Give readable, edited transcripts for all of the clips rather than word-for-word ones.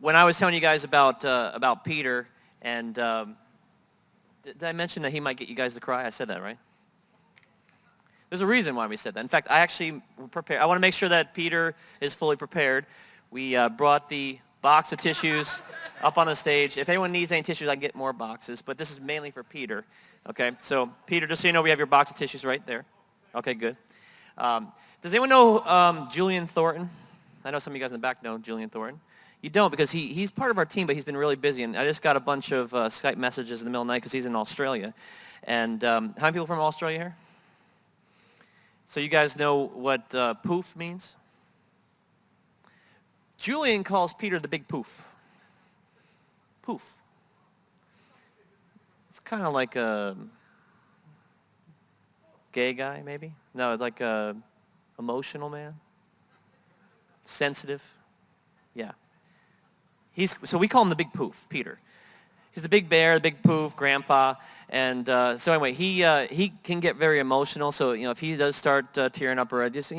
when I was telling you guys about Peter, and did I mention that he might get you guys to cry? I said that, right? There's a reason why we said that. In fact, I actually prepared. I want to make sure that Peter is fully prepared. We brought the box of tissues up on the stage. If anyone needs any tissues, I can get more boxes, but this is mainly for Peter. Okay, so Peter, just so you know, we have your box of tissues right there. Okay, good. Does anyone know Julian Thornton? I know some of you guys in the back know Julian Thornton. You don't, because he's part of our team, but he's been really busy, and I just got a bunch of Skype messages in the middle of the night because he's in Australia. And how many people from Australia here? So you guys know what poof means? Julian calls Peter the big poof. Poof. It's kind of like a gay guy, maybe? No, it's like a emotional man. Sensitive. Yeah. So we call him the big poof, Peter. He's the big bear, the big poof, grandpa. And so anyway, he can get very emotional. So, if he does start tearing up, or just,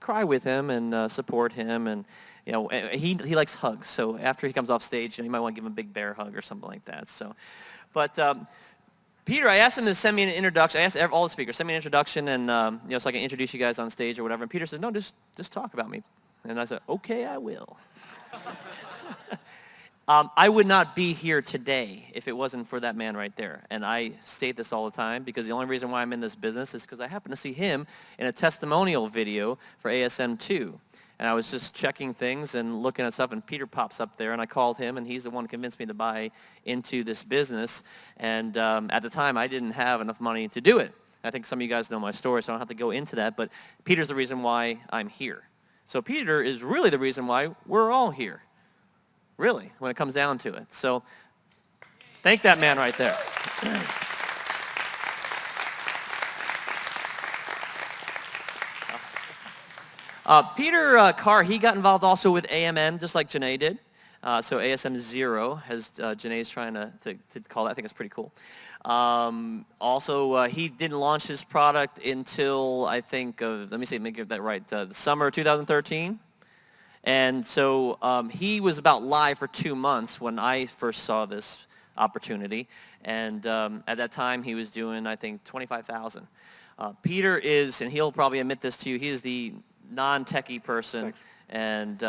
cry with him and support him. And, he likes hugs. So after he comes off stage, you might want to give him a big bear hug or something like that. So, but Peter, I asked him to send me an introduction. I asked all the speakers, send me an introduction, and so I can introduce you guys on stage or whatever. And Peter said, no, just talk about me. And I said, okay, I will. I would not be here today if it wasn't for that man right there. And I state this all the time because the only reason why I'm in this business is because I happened to see him in a testimonial video for ASM2. And I was just checking things and looking at stuff, and Peter pops up there, and I called him, and he's the one who convinced me to buy into this business. And at the time, I didn't have enough money to do it. I think some of you guys know my story, so I don't have to go into that. But Peter's the reason why I'm here. So Peter is really the reason why we're all here. Really, when it comes down to it. So thank that man right there. Peter Carr, he got involved also with AMM, just like Janae did. So ASM 0, as Janae's trying to call that. I think it's pretty cool. Also, he didn't launch his product until, I think, let me see, let me get that right, the summer of 2013. And so he was about live for 2 months when I first saw this opportunity. And at that time, he was doing, I think, 25,000. Peter is, and he'll probably admit this to you, he is the non-techie person. Thanks. And,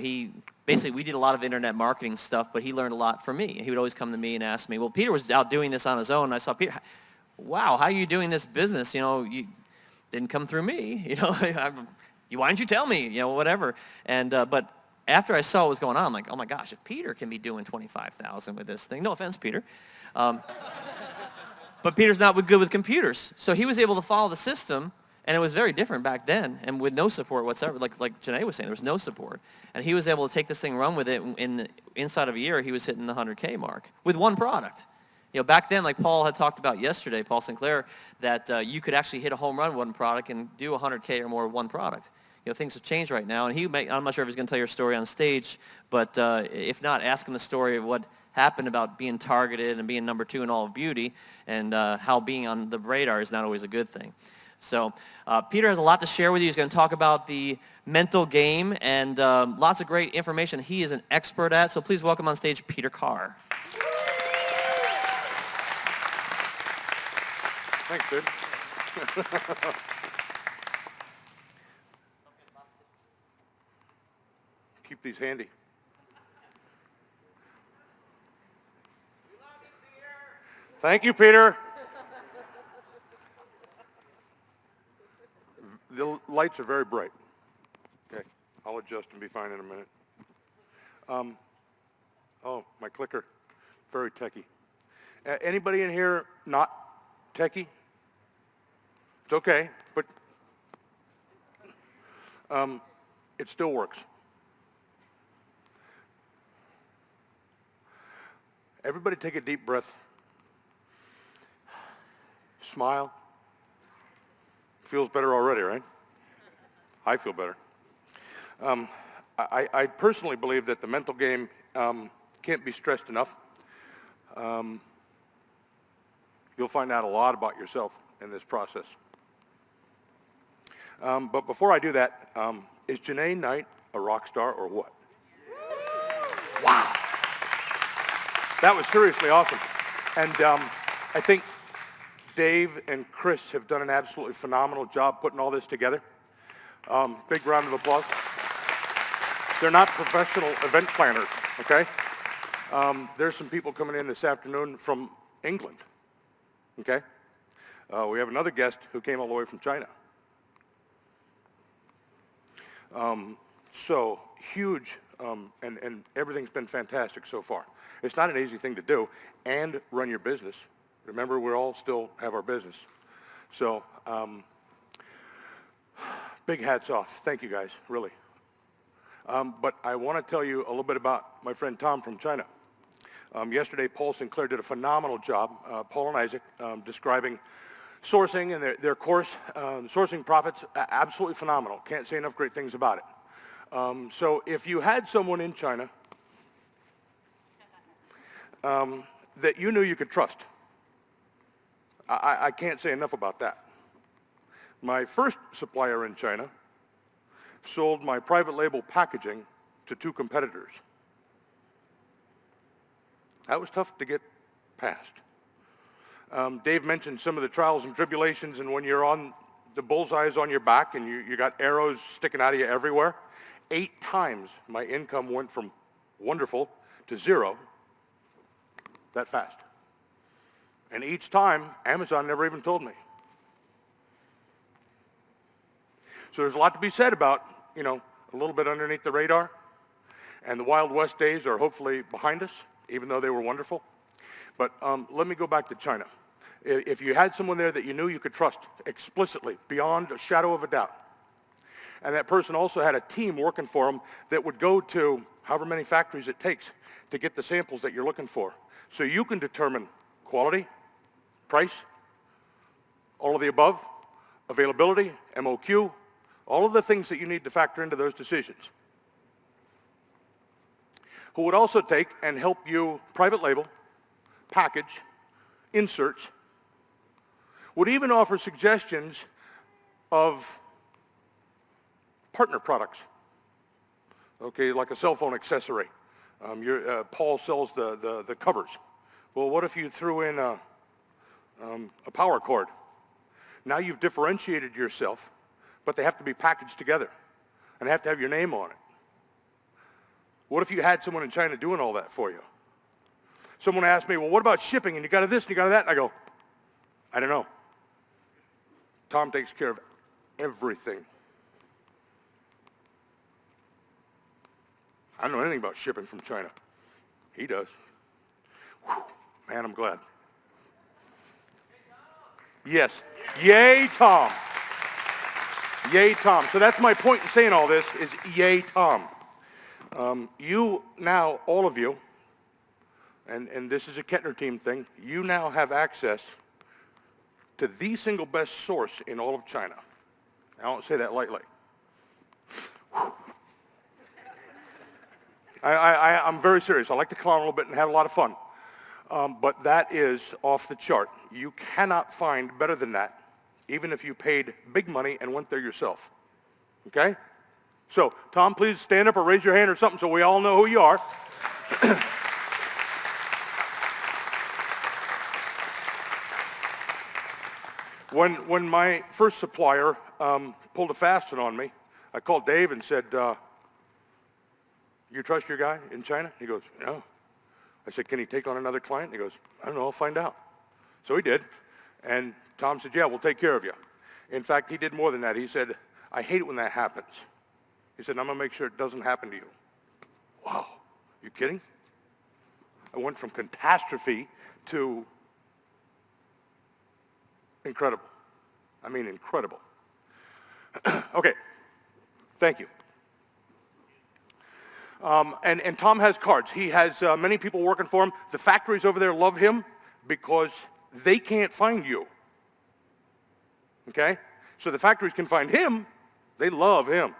he basically, we did a lot of internet marketing stuff, but he learned a lot from me. He would always come to me and ask me, well, Peter was out doing this on his own. And I saw Peter, wow, how are you doing this business? You didn't come through me. Why didn't you tell me? Whatever. And but after I saw what was going on, I'm like, oh my gosh, if Peter can be doing 25,000 with this thing, no offense, Peter, but Peter's not good with computers, so he was able to follow the system, and it was very different back then, and with no support whatsoever. Like Janae was saying, there was no support, and he was able to take this thing, run with it. Inside of a year, he was hitting the 100K mark with one product. Back then, like Paul had talked about yesterday, Paul Sinclair, that you could actually hit a home run with one product and do 100K or more with one product. Things have changed right now, and I'm not sure if he's going to tell your story on stage, but if not, ask him the story of what happened about being targeted and being number 2 in all of beauty, and how being on the radar is not always a good thing. So Peter has a lot to share with you. He's going to talk about the mental game and lots of great information he is an expert at. So please welcome on stage Peter Carr. Thanks, dude. Keep these handy. Thank you, Peter. The lights are very bright. Okay, I'll adjust and be fine in a minute. Oh, my clicker, very techie. Anybody in here not techie? It's okay, but it still works. Everybody take a deep breath. Smile. Feels better already, right? I feel better. I personally believe that the mental game can't be stressed enough. You'll find out a lot about yourself in this process. But before I do that, is Janae Knight a rock star or what? That was seriously awesome. And I think Dave and Chris have done an absolutely phenomenal job putting all this together. Big round of applause. They're not professional event planners, okay? There's some people coming in this afternoon from England, okay? We have another guest who came all the way from China. So huge, and everything's been fantastic so far. It's not an easy thing to do and run your business. Remember, we all still have our business. So big hats off. Thank you guys, really. But I want to tell you a little bit about my friend Tom from China. Yesterday, Paul Sinclair did a phenomenal job, Paul and Isaac, describing sourcing and their course, sourcing profits, absolutely phenomenal. Can't say enough great things about it. So if you had someone in China that you knew you could trust, I can't say enough about that. My first supplier in China sold my private label packaging to 2 competitors. That was tough to get past. Dave mentioned some of the trials and tribulations, and when you're on the bullseyes on your back and you got arrows sticking out of you everywhere. 8 times my income went from wonderful to 0 that fast. And each time, Amazon never even told me. So there's a lot to be said about, you know, a little bit underneath the radar. And the Wild West days are hopefully behind us, even though they were wonderful. But let me go back to China. If you had someone there that you knew you could trust explicitly, beyond a shadow of a doubt, and that person also had a team working for them that would go to however many factories it takes to get the samples that you're looking for, so you can determine quality, price, all of the above, availability, MOQ, all of the things that you need to factor into those decisions. Who would also take and help you private label, package, inserts, would even offer suggestions of partner products, okay, like a cell phone accessory. Paul sells the covers. Well, what if you threw in a power cord? Now you've differentiated yourself, but they have to be packaged together, and they have to have your name on it. What if you had someone in China doing all that for you? Someone asked me, well, what about shipping? And you got this and you got that? And I go, I don't know. Tom takes care of everything. I don't know anything about shipping from China. He does. Whew, man, I'm glad. Yes. Yay, Tom. Yay, Tom. So that's my point in saying all this is yay, Tom. You now, all of you, and this is a Kettner team thing, you now have access to the single best source in all of China. I don't say that lightly. I'm very serious. I like to clown a little bit and have a lot of fun. But that is off the chart. You cannot find better than that, even if you paid big money and went there yourself. Okay? So, Tom, please stand up or raise your hand or something so we all know who you are. When my first supplier pulled a fast one on me, I called Dave and said, you trust your guy in China? He goes, no. I said, can he take on another client? He goes, I don't know, I'll find out. So he did. And Tom said, yeah, we'll take care of you. In fact, he did more than that. He said, I hate it when that happens. He said, I'm going to make sure it doesn't happen to you. Wow, you kidding? I went from catastrophe to incredible. I mean, incredible. Okay, thank you. And Tom has cards. He has many people working for him. The factories over there love him because they can't find you. Okay? So the factories can find him. They love him.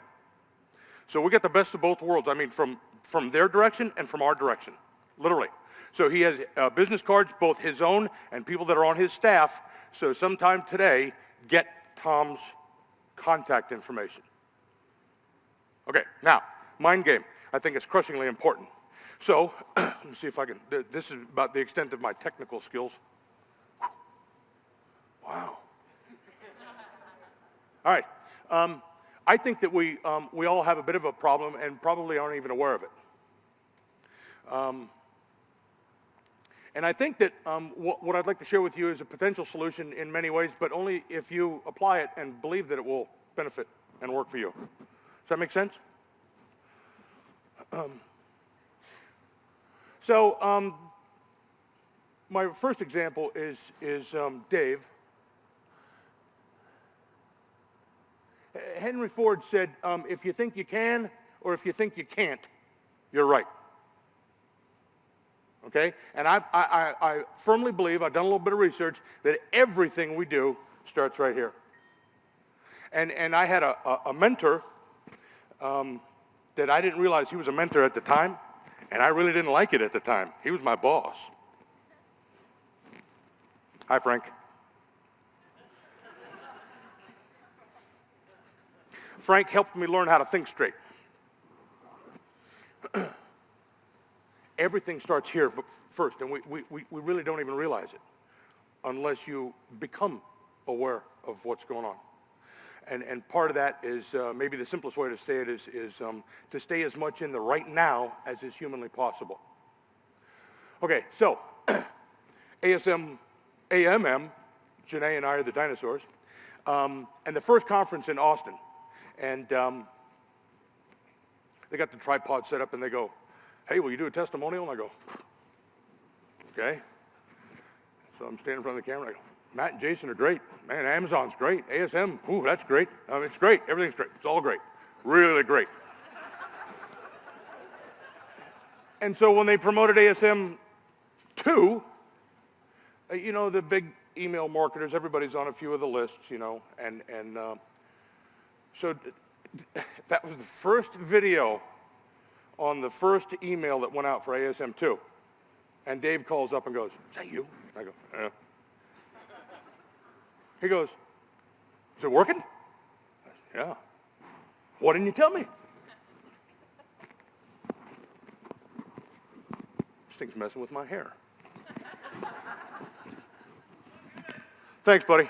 So we get the best of both worlds. I mean, from their direction and from our direction, literally. So he has business cards, both his own and people that are on his staff. So sometime today, get Tom's contact information. Okay, now, mind game. I think it's crushingly important. So, let me see if I can, this is about the extent of my technical skills. Wow. All right. I think that we all have a bit of a problem and probably aren't even aware of it. And I think that what I'd like to share with you is a potential solution in many ways, but only if you apply it and believe that it will benefit and work for you. Does that make sense? My first example is Dave. Henry Ford said, if you think you can or if you think you can't, you're right. Okay? And I firmly believe, I've done a little bit of research, that everything we do starts right here. And I had a mentor that I didn't realize he was a mentor at the time, and I really didn't like it at the time. He was my boss. Hi, Frank. Frank helped me learn how to think straight. Everything starts here first, and we really don't even realize it unless you become aware of what's going on. And part of that is, maybe the simplest way to say it is to stay as much in the right now as is humanly possible. Okay, so AMM, Janae and I are the dinosaurs, and the first conference in Austin, and they got the tripod set up, and they go, hey, will you do a testimonial? And I go, okay. So I'm standing in front of the camera, I go, Matt and Jason are great. Man, Amazon's great. ASM, ooh, that's great. It's great. Everything's great. It's all great. Really great. And so when they promoted ASM 2, you know, the big email marketers, everybody's on a few of the lists, you know, and so that was the first video on the first email that went out for ASM 2. And Dave calls up and goes, is that you? I go, yeah. He goes, is it working? Yeah. Why didn't you tell me? This thing's messing with my hair. Thanks, buddy.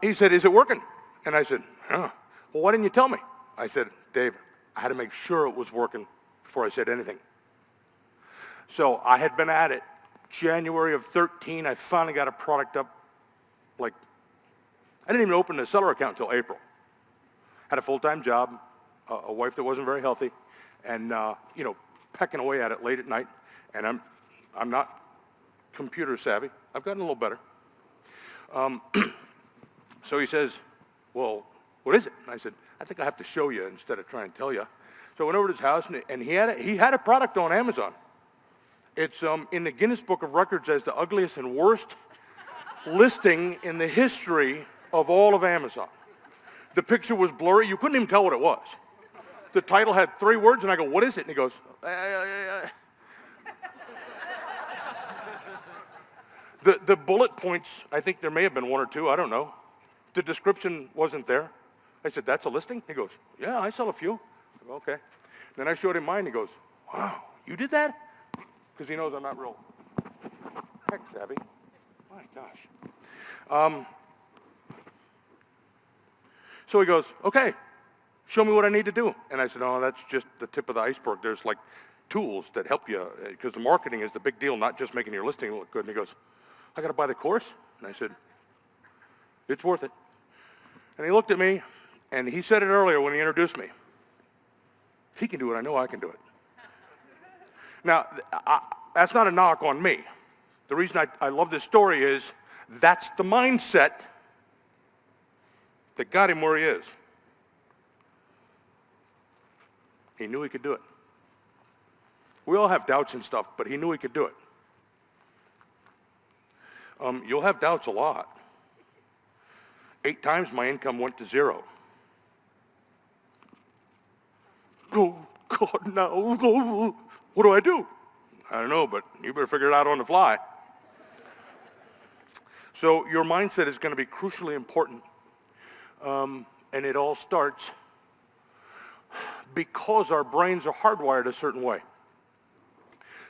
He said, is it working? And I said, yeah. Well, why didn't you tell me? I said, Dave, I had to make sure it was working before I said anything. So I had been at it. January of 13, I finally got a product up. Like, I didn't even open a seller account until April. Had a full-time job, a wife that wasn't very healthy, and you know, pecking away at it late at night. And I'm not computer savvy. I've gotten a little better. So he says, well, what is it? And I said, I think I have to show you instead of trying to tell you. So I went over to his house, and he had a product on Amazon. It's in the Guinness Book of Records as the ugliest and worst listing in the history of all of Amazon. The picture was blurry. You couldn't even tell what it was. The title had 3 words, and I go, what is it? And he goes, The bullet points, I think there may have been 1 or 2, I don't know. The description wasn't there. I said, that's a listing? He goes, yeah, I sell a few. I go, okay. Then I showed him mine. He goes, wow, you did that? Because he knows I'm not real tech savvy. My gosh. So he goes, okay, show me what I need to do. And I said, oh, that's just the tip of the iceberg. There's like tools that help you, because the marketing is the big deal, not just making your listing look good. And he goes, I got to buy the course? And I said, it's worth it. And he looked at me, and he said it earlier when he introduced me. If he can do it, I know I can do it. Now, that's not a knock on me. The reason I love this story is that's the mindset that got him where he is. He knew he could do it. We all have doubts and stuff, but he knew he could do it. You'll have doubts a lot. 8 times my income went to 0. Oh, God, no. What do I do? I don't know, but you better figure it out on the fly. So your mindset is going to be crucially important. And it all starts because our brains are hardwired a certain way.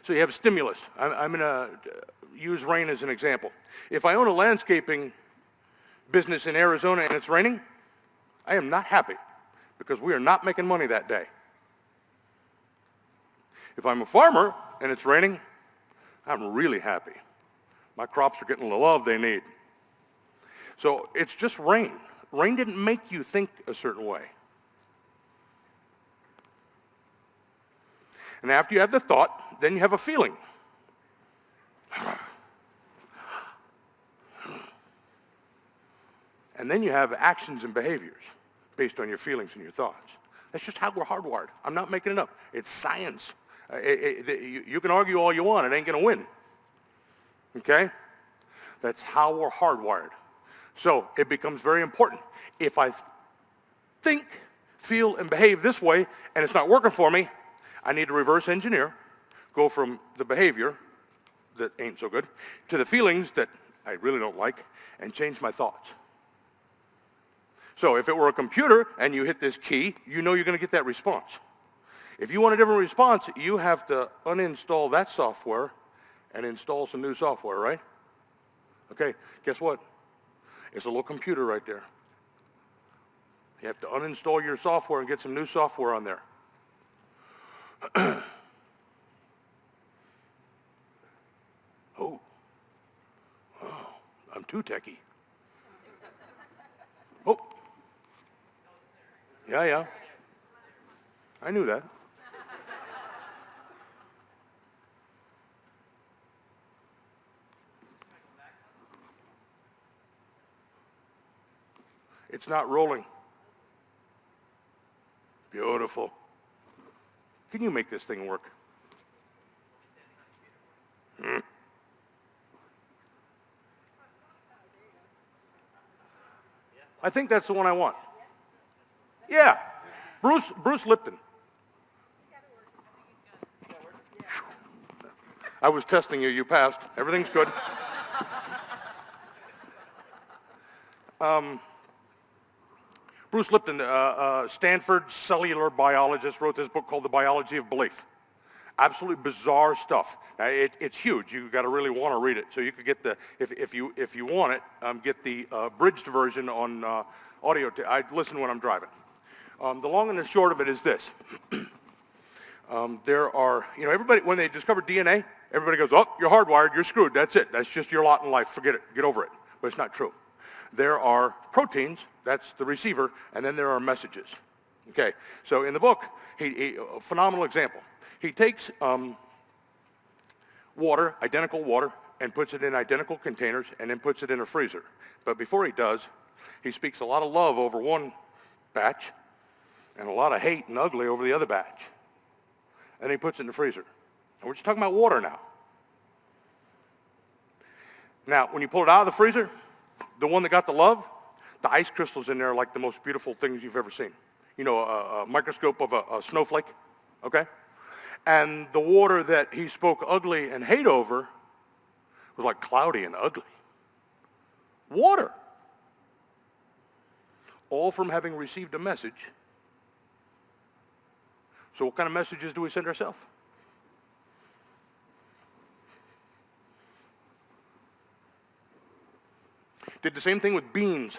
So you have stimulus. I'm going to use rain as an example. If I own a landscaping business in Arizona and it's raining, I am not happy because we are not making money that day. If I'm a farmer and it's raining, I'm really happy. My crops are getting the love they need. So it's just rain. Rain didn't make you think a certain way. And after you have the thought, then you have a feeling. And then you have actions and behaviors based on your feelings and your thoughts. That's just how we're hardwired. I'm not making it up. It's science. You can argue all you want. It ain't going to win. Okay? That's how we're hardwired. So it becomes very important. If I think, feel, and behave this way, and it's not working for me, I need to reverse engineer, go from the behavior that ain't so good to the feelings that I really don't like, and change my thoughts. So if it were a computer and you hit this key, you know you're going to get that response. If you want a different response, you have to uninstall that software and install some new software, right? Okay, guess what? It's a little computer right there. You have to uninstall your software and get some new software on there. Oh, I'm too techie. Oh, yeah, I knew that. It's not rolling. Beautiful. Can you make this thing work? I think that's the one I want. Yeah, Bruce Lipton. I was testing you. You passed. Everything's good. Bruce Lipton, Stanford cellular biologist, wrote this book called The Biology of Belief. Absolutely bizarre stuff. Now, it's huge. You got to really want to read it. So you could get the, if you want it, get the abridged version on audio. I listen when I'm driving. The long and the short of it is this. There are, everybody, when they discover DNA, everybody goes, oh, you're hardwired, you're screwed, that's it. That's just your lot in life, forget it, get over it. But it's not true. There are proteins, that's the receiver, and then there are messages. Okay, so in the book, a phenomenal example. He takes water, identical water, and puts it in identical containers, and then puts it in a freezer. But before he does, he speaks a lot of love over one batch, and a lot of hate and ugly over the other batch. And he puts it in the freezer. And we're just talking about water now. Now, when you pull it out of the freezer, the one that got the love, the ice crystals in there are like the most beautiful things you've ever seen. A microscope of a snowflake, okay? And the water that he spoke ugly and hate over was like cloudy and ugly. Water. All from having received a message. So what kind of messages do we send ourselves? Did the same thing with beans.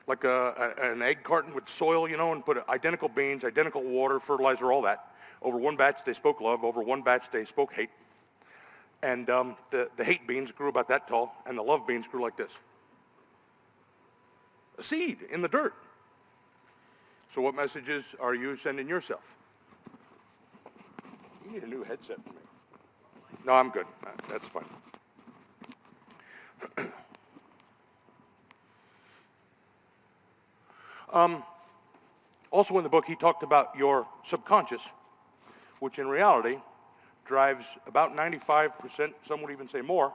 Like an egg carton with soil, and put identical beans, identical water, fertilizer, all that. Over one batch, they spoke love. Over one batch, they spoke hate. And the hate beans grew about that tall, and the love beans grew like this. A seed in the dirt. So what messages are you sending yourself? You need a new headset for me. No, I'm good. That's fine. Also in the book, he talked about your subconscious, which in reality drives about 95%, some would even say more,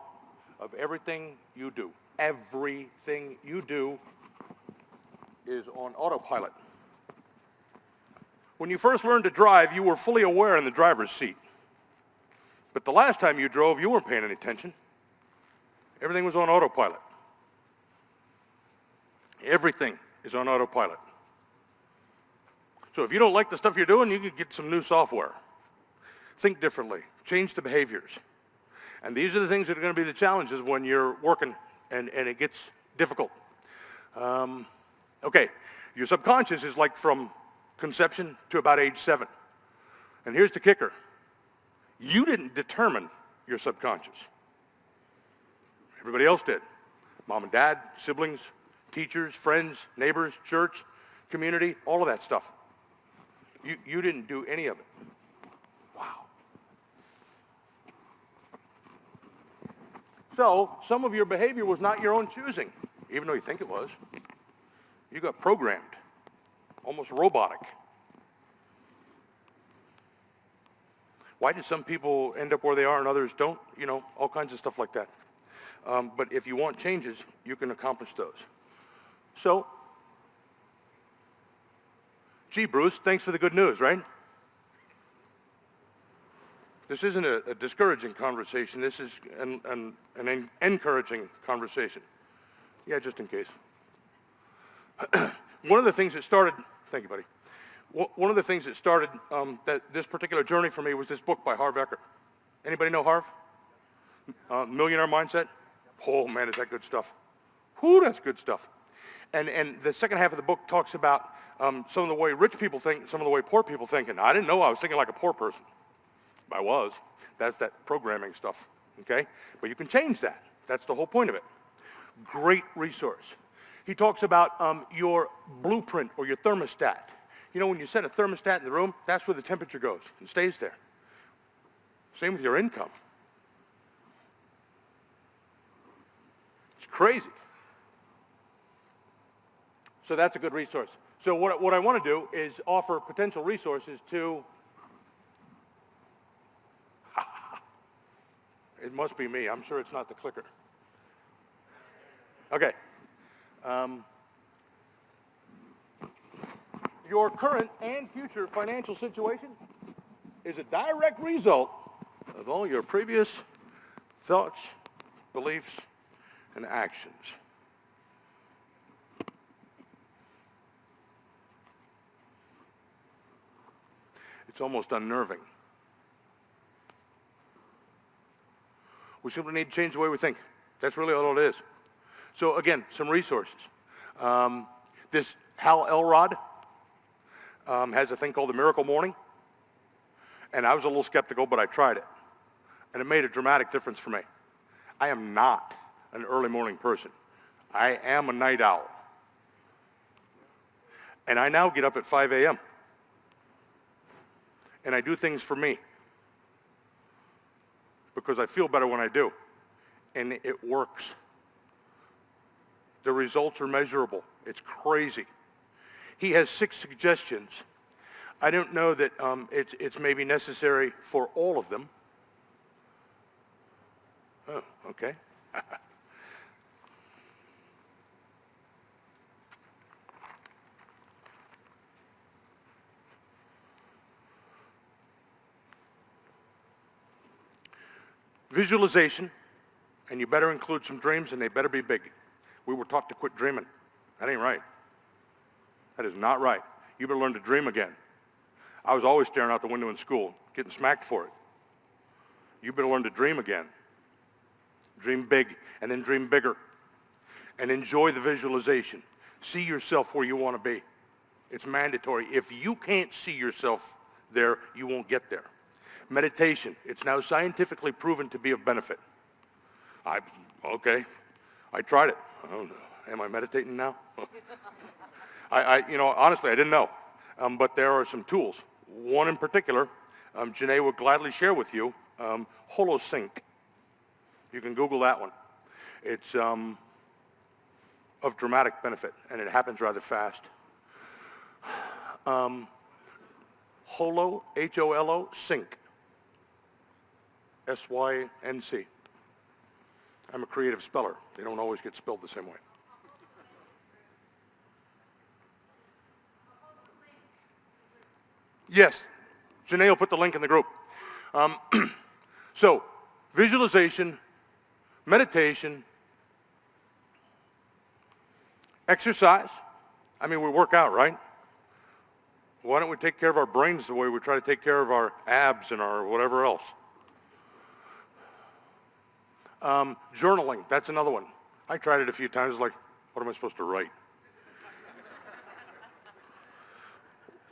of everything you do. Everything you do is on autopilot. When you first learned to drive, you were fully aware in the driver's seat. But the last time you drove, you weren't paying any attention. Everything was on autopilot. Everything is on autopilot. So if you don't like the stuff you're doing, you can get some new software. Think differently. Change the behaviors. And these are the things that are going to be the challenges when you're working and it gets difficult. Okay, your subconscious is like from conception to about age 7. And here's the kicker. You didn't determine your subconscious. Everybody else did. Mom and dad, siblings, teachers, friends, neighbors, church, community, all of that stuff. You didn't do any of it. Wow. So some of your behavior was not your own choosing, even though you think it was. You got programmed, almost robotic. Why did some people end up where they are and others don't? You know, all kinds of stuff like that. But if you want changes, you can accomplish those. So, gee, Bruce, thanks for the good news, right? This isn't a discouraging conversation. This is an encouraging conversation. Yeah, just in case. One of the things that started, thank you, buddy. One of the things that started that this particular journey for me was this book by Harv Eker. Anybody know Harv? Millionaire Mindset? Oh man, is that good stuff. Whew, that's good stuff. And the second half of the book talks about some of the way rich people think, some of the way poor people think. And I didn't know I was thinking like a poor person. I was. That's that programming stuff, okay? But you can change that. That's the whole point of it. Great resource. He talks about your blueprint or your thermostat. You know, when you set a thermostat in the room, that's where the temperature goes and stays there. Same with your income. It's crazy. So that's a good resource. So what I want to do is offer potential resources to, it must be me. I'm sure it's not the clicker. Okay. Your current and future financial situation is a direct result of all your previous thoughts, beliefs, and actions. It's almost unnerving. We simply need to change the way we think. That's really all it is. So again, some resources. This Hal Elrod has a thing called the Miracle Morning. And I was a little skeptical, but I tried it. And it made a dramatic difference for me. I am not an early morning person. I am a night owl. And I now get up at 5 a.m. And I do things for me. Because I feel better when I do. And it works. The results are measurable. It's crazy. He has 6 suggestions. I don't know that it's maybe necessary for all of them. Oh, okay. Visualization, and you better include some dreams, and they better be big. We were taught to quit dreaming. That ain't right. That is not right. You better learn to dream again. I was always staring out the window in school, getting smacked for it. You better learn to dream again. Dream big, and then dream bigger. And enjoy the visualization. See yourself where you want to be. It's mandatory. If you can't see yourself there, you won't get there. Meditation. It's now scientifically proven to be of benefit. Okay. I tried it. I don't know. Am I meditating now? Honestly, I didn't know. But there are some tools. One in particular, Janae would gladly share with you, HoloSync. You can Google that one. It's of dramatic benefit, and it happens rather fast. Holo, H-O-L-O, sync. S-Y-N-C. I'm a creative speller. They don't always get spelled the same way. Yes, Janae will put the link in the group. So, visualization, meditation, exercise. I mean, we work out, right? Why don't we take care of our brains the way we try to take care of our abs and our whatever else? Journaling, that's another one. I tried it a few times, like, what am I supposed to write?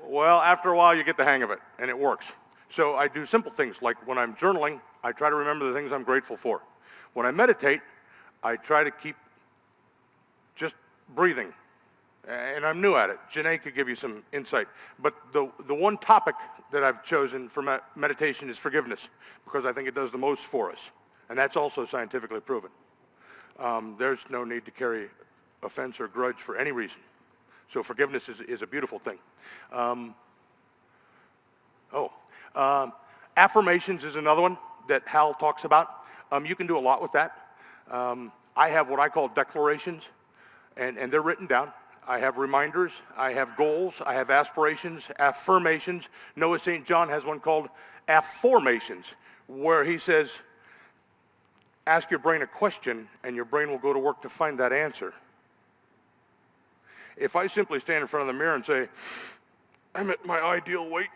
Well, after a while, you get the hang of it, and it works. So I do simple things, like when I'm journaling, I try to remember the things I'm grateful for. When I meditate, I try to keep just breathing. And I'm new at it. Janae could give you some insight. But the one topic that I've chosen for meditation is forgiveness, because I think it does the most for us. And that's also scientifically proven. There's no need to carry offense or grudge for any reason. So forgiveness is a beautiful thing. Affirmations is another one that Hal talks about. You can do a lot with that. I have what I call declarations, and they're written down. I have reminders, I have goals, I have aspirations, affirmations. Noah St. John has one called Affirmations, where he says, ask your brain a question, and your brain will go to work to find that answer. If I simply stand in front of the mirror and say, I'm at my ideal weight,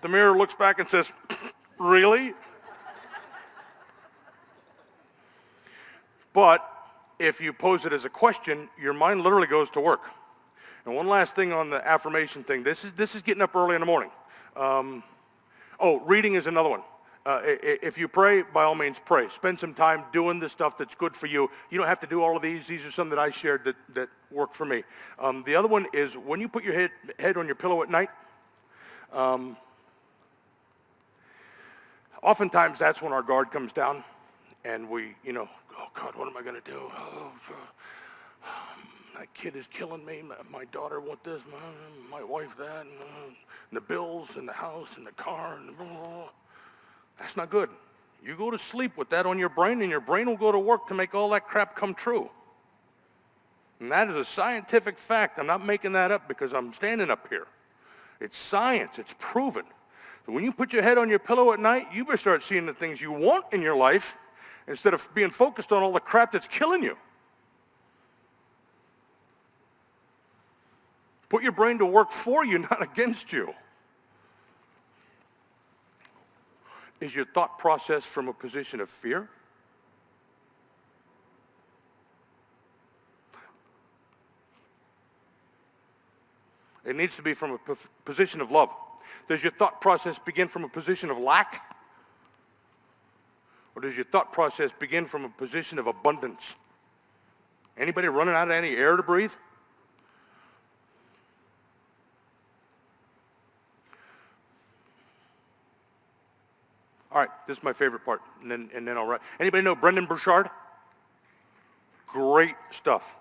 the mirror looks back and says, really? But if you pose it as a question, your mind literally goes to work. And one last thing on the affirmation thing, this is getting up early in the morning. Reading is another one. If you pray, by all means pray. Spend some time doing the stuff that's good for you. You don't have to do all of these. These are some that I shared that work for me. The other one is when you put your head on your pillow at night, oftentimes that's when our guard comes down and we, oh God, what am I going to do? Oh, my kid is killing me. My daughter wants this, my wife that, and the bills and the house and the car. That's not good. You go to sleep with that on your brain, and your brain will go to work to make all that crap come true. And that is a scientific fact. I'm not making that up because I'm standing up here. It's science. It's proven. So when you put your head on your pillow at night, you better start seeing the things you want in your life instead of being focused on all the crap that's killing you. Put your brain to work for you, not against you. Is your thought process from a position of fear? It needs to be from a position of love. Does your thought process begin from a position of lack? Or does your thought process begin from a position of abundance? Anybody running out of any air to breathe? All right, this is my favorite part, and then I'll write. Anybody know Brendan Burchard? Great stuff.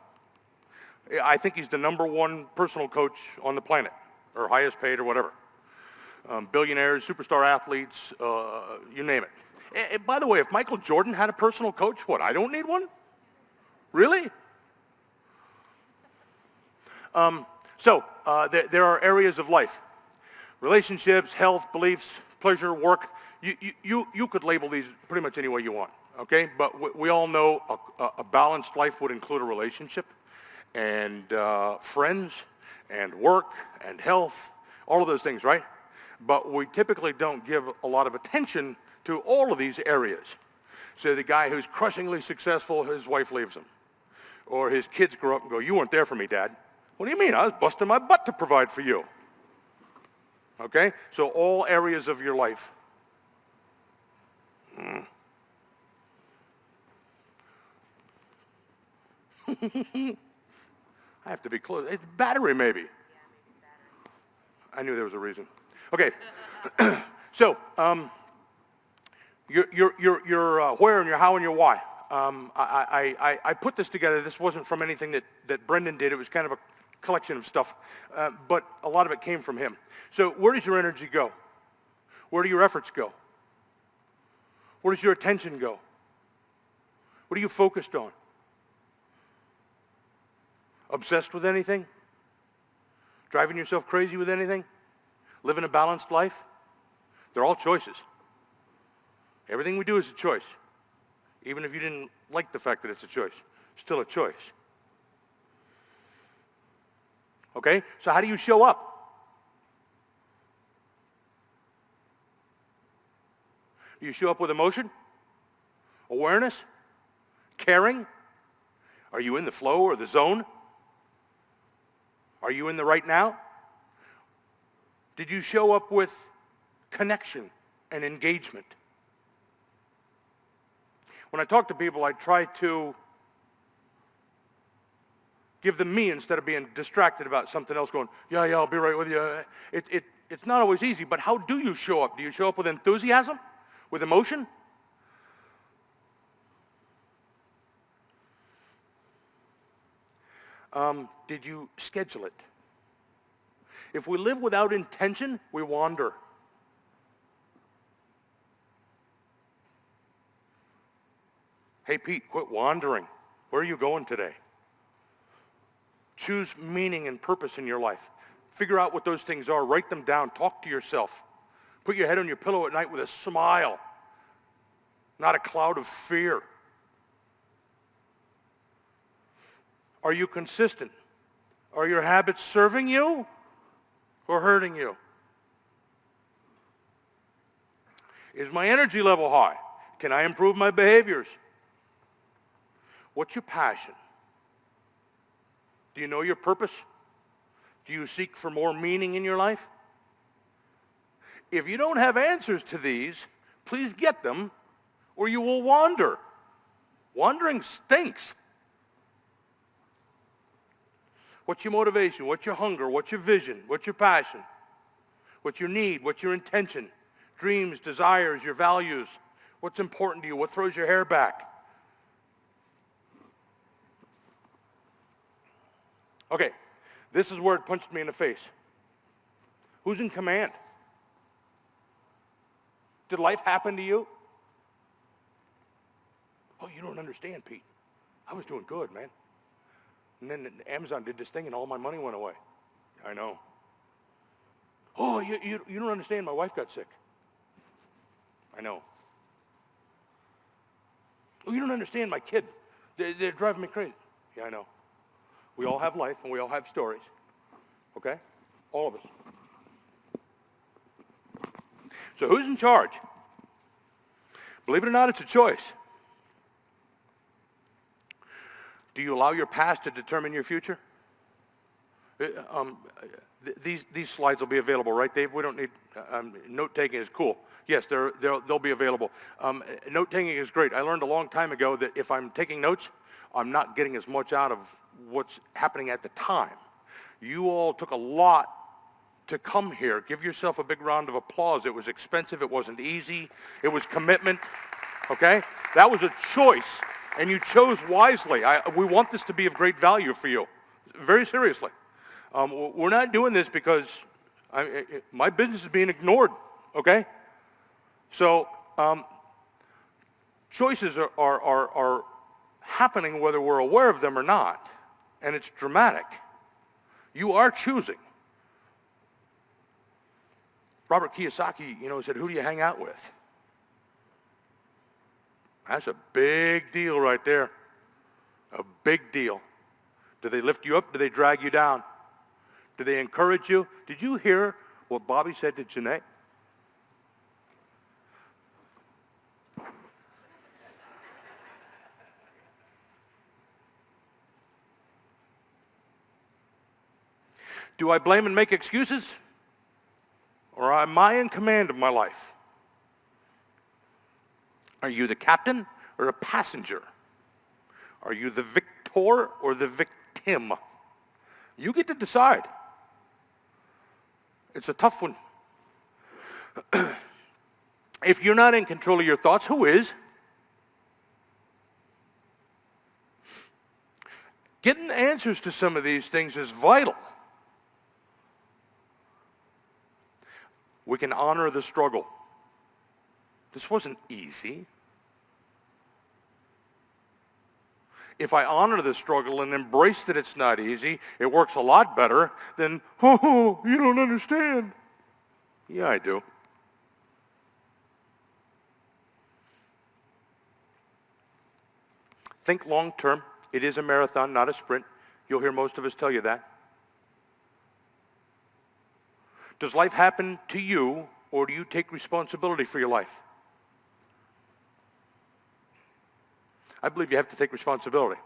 I think he's the #1 personal coach on the planet, or highest paid or whatever. Billionaires, superstar athletes, you name it. And by the way, if Michael Jordan had a personal coach, what, I don't need one? Really? There are areas of life. Relationships, health, beliefs, pleasure, work. You could label these pretty much any way you want, okay? But we all know a balanced life would include a relationship and friends and work and health, all of those things, right? But we typically don't give a lot of attention to all of these areas. So the guy who's crushingly successful, his wife leaves him. Or his kids grow up and go, you weren't there for me, Dad. What do you mean? I was busting my butt to provide for you. Okay? So all areas of your life. I have to be close. It's battery, maybe. I knew there was a reason. Okay. So, your where and your how and your why. I put this together. This wasn't from anything that Brendan did. It was kind of a collection of stuff, but a lot of it came from him. So where does your energy go? Where do your efforts go? Where does your attention go? What are you focused on? Obsessed with anything? Driving yourself crazy with anything? Living a balanced life? They're all choices. Everything we do is a choice. Even if you didn't like the fact that it's a choice, still a choice. Okay? So how do you show up? Do you show up with emotion? Awareness? Caring? Are you in the flow or the zone? Are you in the right now? Did you show up with connection and engagement? When I talk to people, I try to give them me instead of being distracted about something else going, yeah, I'll be right with you. It's not always easy, but how do you show up? Do you show up with enthusiasm? With emotion? Did you schedule it? If we live without intention, we wander. Hey, Pete, quit wandering. Where are you going today? Choose meaning and purpose in your life. Figure out what those things are. Write them down. Talk to yourself. Put your head on your pillow at night with a smile, not a cloud of fear. Are you consistent? Are your habits serving you or hurting you? Is my energy level high? Can I improve my behaviors? What's your passion? Do you know your purpose? Do you seek for more meaning in your life? If you don't have answers to these, please get them or you will wander. Wandering stinks. What's your motivation? What's your hunger? What's your vision? What's your passion? What's your need? What's your intention? Dreams, desires, your values. What's important to you? What throws your hair back? Okay, this is where it punched me in the face. Who's in command? Did life happen to you? Oh, you don't understand, Pete. I was doing good, man. And then Amazon did this thing and all my money went away. I know. Oh, you don't understand. My wife got sick. I know. Oh, you don't understand. My kid. They're driving me crazy. Yeah, I know. We all have life and we all have stories. Okay? All of us. So who's in charge? Believe it or not, it's a choice. Do you allow your past to determine your future? These slides will be available, right, Dave? We don't need, note-taking is cool. Yes, they'll be available. Note-taking is great. I learned a long time ago that if I'm taking notes, I'm not getting as much out of what's happening at the time. You all took a lot to come here. Give yourself a big round of applause. It was expensive. It wasn't easy. It was commitment, okay? That was a choice, and you chose wisely. We want this to be of great value for you, very seriously. We're not doing this because my business is being ignored, okay? So choices are happening whether we're aware of them or not, and it's dramatic. You are choosing. Robert Kiyosaki, said, who do you hang out with? That's a big deal right there. A big deal. Do they lift you up? Do they drag you down? Do they encourage you? Did you hear what Bobby said to Janae? Do I blame and make excuses? Or am I in command of my life? Are you the captain or a passenger? Are you the victor or the victim? You get to decide. It's a tough one. If you're not in control of your thoughts, who is? Getting answers to some of these things is vital. We can honor the struggle. This wasn't easy. If I honor the struggle and embrace that it's not easy, it works a lot better than, oh, you don't understand. Yeah, I do. Think long term. It is a marathon, not a sprint. You'll hear most of us tell you that. Does life happen to you, or do you take responsibility for your life? I believe you have to take responsibility.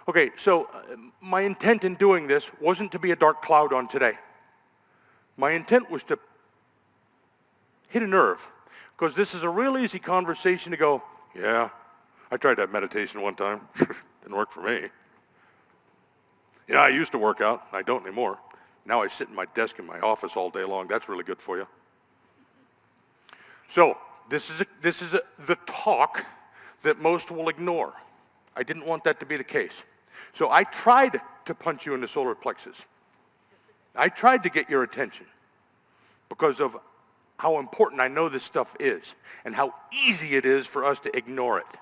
Okay, so my intent in doing this wasn't to be a dark cloud on today. My intent was to hit a nerve, because this is a real easy conversation to go, yeah, I tried that meditation one time. Didn't work for me. Yeah, I used to work out. I don't anymore. Now I sit in my desk in my office all day long. That's really good for you. So this is the talk that most will ignore. I didn't want that to be the case. So I tried to punch you in the solar plexus. I tried to get your attention because of how important I know this stuff is and how easy it is for us to ignore it.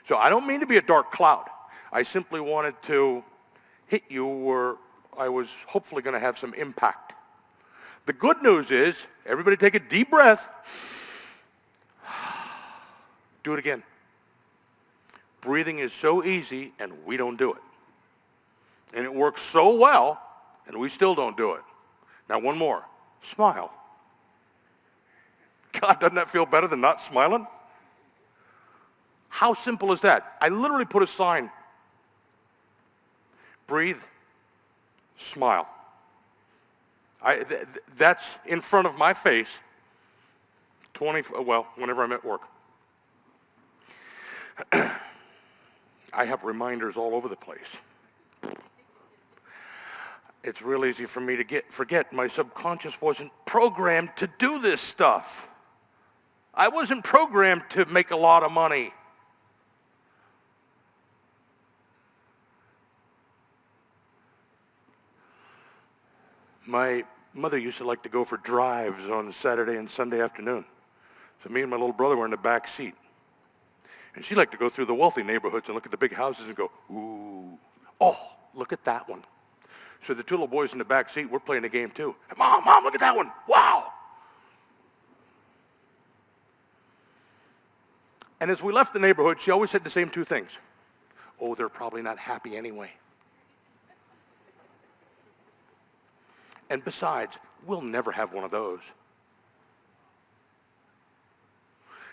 So I don't mean to be a dark cloud. I simply wanted to hit you where I was hopefully going to have some impact. The good news is, everybody take a deep breath. Do it again. Breathing is so easy, and we don't do it. And it works so well, and we still don't do it. Now, one more. Smile. God, doesn't that feel better than not smiling? How simple is that? I literally put a sign. Breathe. Smile. That's in front of my face whenever I'm at work. I have reminders all over the place. It's real easy for me to forget. My subconscious wasn't programmed to do this stuff. I wasn't programmed to make a lot of money. My mother used to like to go for drives on Saturday and Sunday afternoon. So me and my little brother were in the back seat. And she liked to go through the wealthy neighborhoods and look at the big houses and go, ooh, oh, look at that one. So the two little boys in the back seat, we're playing a game too. Hey, Mom, look at that one. Wow. And as we left the neighborhood, she always said the same two things. Oh, they're probably not happy anyway. And besides, we'll never have one of those.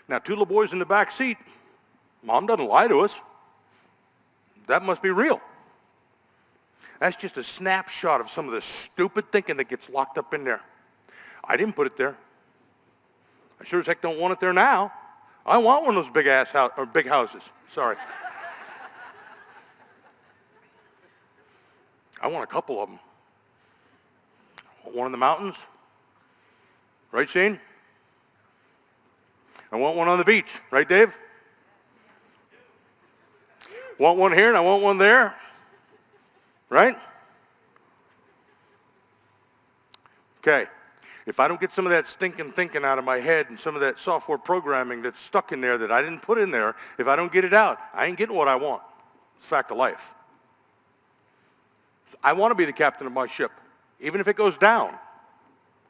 Now, two little boys in the back seat, Mom doesn't lie to us. That must be real. That's just a snapshot of some of the stupid thinking that gets locked up in there. I didn't put it there. I sure as heck don't want it there now. I want one of those big houses. Sorry. I want a couple of them. I want one in the mountains. Right, Shane? I want one on the beach. Right, Dave? Want one here and I want one there. Right? Okay. If I don't get some of that stinking thinking out of my head and some of that software programming that's stuck in there that I didn't put in there, if I don't get it out, I ain't getting what I want. It's a fact of life. I want to be the captain of my ship. Even if it goes down,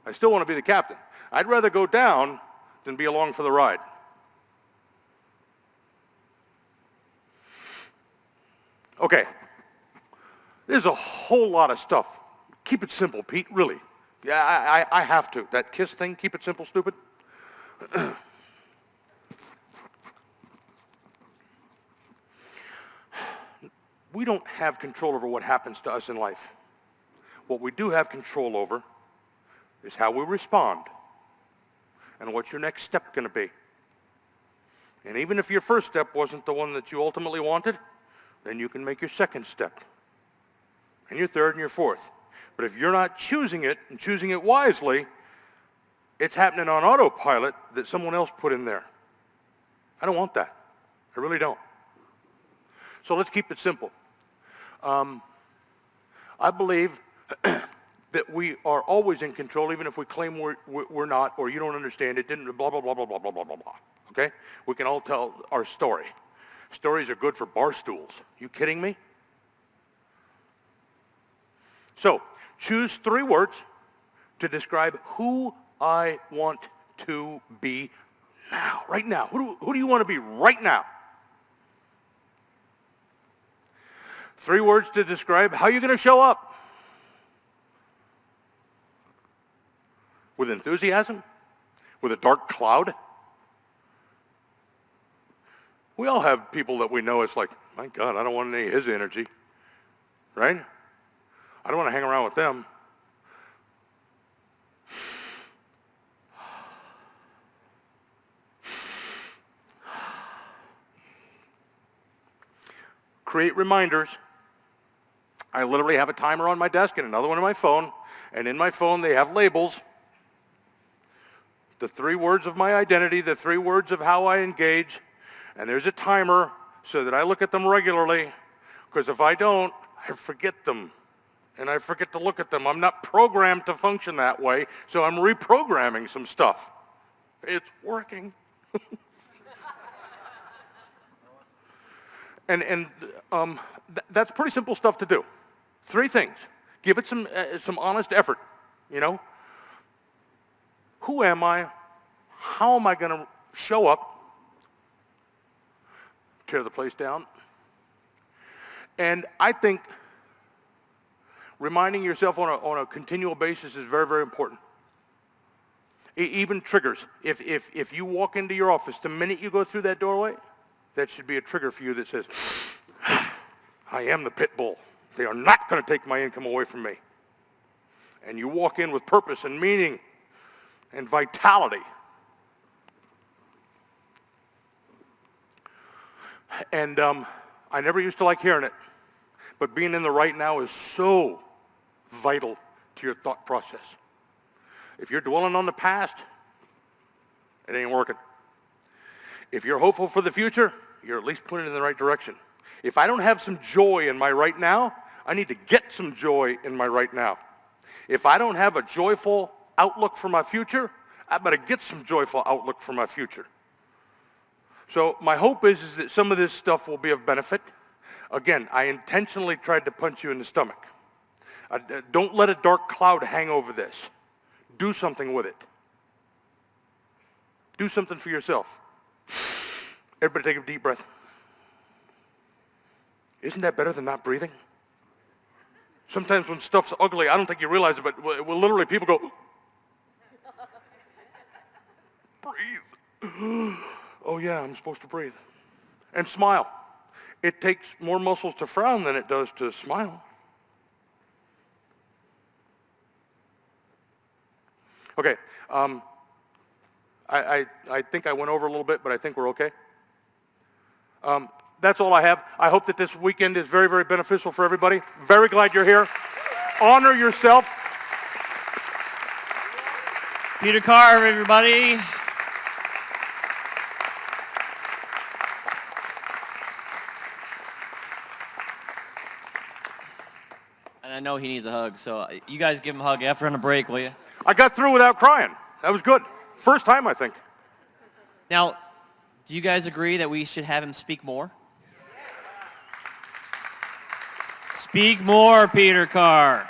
I still want to be the captain. I'd rather go down than be along for the ride. Okay. There's a whole lot of stuff. Keep it simple, Pete, really. Yeah, I have to. That KISS thing, keep it simple, stupid. We don't have control over what happens to us in life. What we do have control over is how we respond and what's your next step going to be. And even if your first step wasn't the one that you ultimately wanted, then you can make your second step and your third and your fourth. But if you're not choosing it and choosing it wisely, it's happening on autopilot that someone else put in there. I don't want that. I really don't. So let's keep it simple. I believe that we are always in control, even if we claim we're not, or you don't understand it, didn't, blah, blah, blah, blah, blah, blah, blah, blah, blah. Okay? We can all tell our story. Stories are good for bar stools. You kidding me? So, choose 3 words to describe who I want to be now, right now. Who do you want to be right now? 3 words to describe how you're going to show up. with enthusiasm, with a dark cloud. We all have people that we know, it's like, my God, I don't want any of his energy, right? I don't want to hang around with them. Create reminders. I literally have a timer on my desk and another one on my phone, and in my phone they have labels. The 3 words of my identity, the 3 words of how I engage, and there's a timer so that I look at them regularly, because if I don't, I forget them, and I forget to look at them. I'm not programmed to function that way, so I'm reprogramming some stuff. It's working. That's pretty simple stuff to do. 3 things. Give it some honest effort, you know. Who am I? How am I going to show up? Tear the place down. And I think reminding yourself on a continual basis is very, very important. Even triggers. If you walk into your office, the minute you go through that doorway, that should be a trigger for you that says, I am the pit bull. They are not going to take my income away from me. And you walk in with purpose and meaning and vitality. And I never used to like hearing it, but being in the right now is so vital to your thought process. If you're dwelling on the past, it ain't working. If you're hopeful for the future, you're at least pointed in the right direction. If I don't have some joy in my right now, I need to get some joy in my right now. If I don't have a joyful outlook for my future, I better get some joyful outlook for my future. So my hope is that some of this stuff will be of benefit. Again, I intentionally tried to punch you in the stomach. Don't let a dark cloud hang over this. Do something with it. Do something for yourself. Everybody take a deep breath. Isn't that better than not breathing? Sometimes when stuff's ugly, I don't think you realize it, but literally people go, breathe. Oh yeah, I'm supposed to breathe. And smile. It takes more muscles to frown than it does to smile. Okay, I think I went over a little bit, but I think we're okay. That's all I have. I hope that this weekend is very, very beneficial for everybody. Very glad you're here. Honor yourself. Peter Carr, everybody. And I know he needs a hug, so you guys give him a hug after on a break, will you? I got through without crying. That was good. First time, I think. Now, do you guys agree that we should have him speak more? Speak more, Peter Carr.